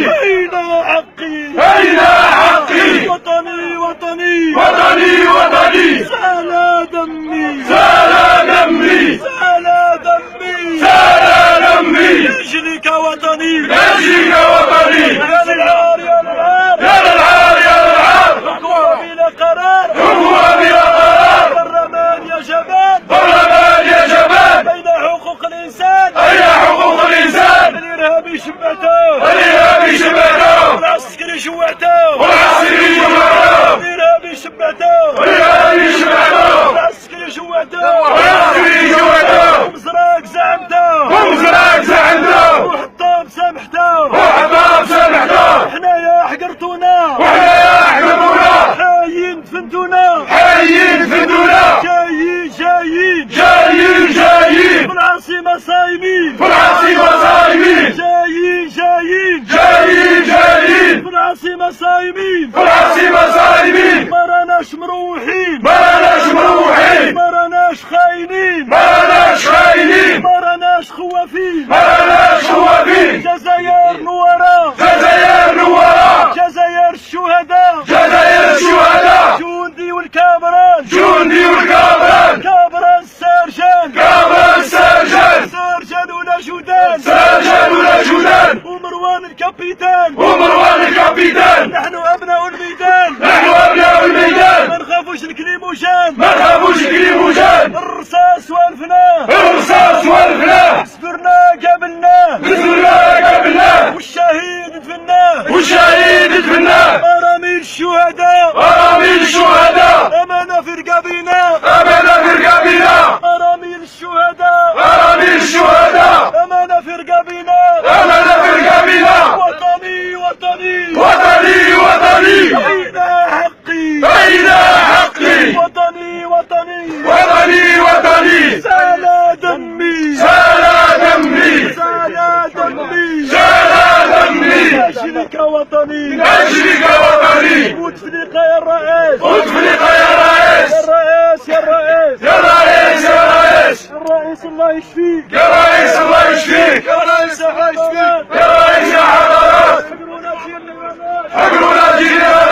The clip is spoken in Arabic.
أين حقي؟ أين حقي؟ وطني وطني وطني وطني سال دمي سال دمي سال دمي سال دمي لأجلك وطني لأجلك وطني يا للعار يا للعار يا للعار يا للعار حكومة بلا قرار حكومة بلا قرار برلمان يا جبان برلمان يا جبان أين حقوق الإنسان أين حقوق الإنسان الإرهابي شبعته الإرهابي شبعته والعسكري جوعته والعسكري جوعته الإرهابي شبعته والإرهابي شبعته والعسكري جوعته والعسكري جوعته ومزراك زعمته ومزراك زعمته وحطام سامحته وحطام سامحته حنايا حقرتونا وحنايا حقرتونا حايين دفنتونا حايين دفنتونا جايين جايين جايين جايين في العاصمة صايمين في العاصمة صايمين جايين جايين جايين جايين في العاصمة صايمين في العاصمة صايمين ما راناش مروحين ما راناش مروحين ما راناش خاينين ما راناش خاينين ما راناش خوافين ما راناش خوافين جزائر نورا جزائر نورا جزائر الشهداء جزائر الشهداء جندي والكامران جندي والكامران كامران سارجان كامران سارجان سارجان ولا جودان سارجان ولا جودان ومروان الكابيتان ومروان الكابيتان نحن أبناء الميدان نحن أبناء الميدان ما نخافوش الكليموجان ما نخافوش الكليموجان الرصاص والفنان الرصاص والفناء صبرنا قابلناه بسمنا قبلناه والشهيد دفناه والشهيد دفناه أراميل الشهداء أراميل الشهداء أمانة في رقابنا أمانة في رقابنا أراميل الشهداء أراميل الشهداء أمانة في رقابنا أمانة في رقابنا وطني وطني وطني وطني أين حقي؟ أين حقي؟ وطني وطني وطني وطني سال دمي سال دمي سال دمي سال دمي لأجلك وطني لأجلك وطني وتفليق يا الرئيس اتفلق يا رئيس يا الرئيس يا الرئيس يا رئيس يا رئيس الرئيس الله يشفيك يا رئيس الله يشفيك يا رئيس الله يشفيك يا رئيس يا حضرات حقرونا جيلنا حقرونا جينا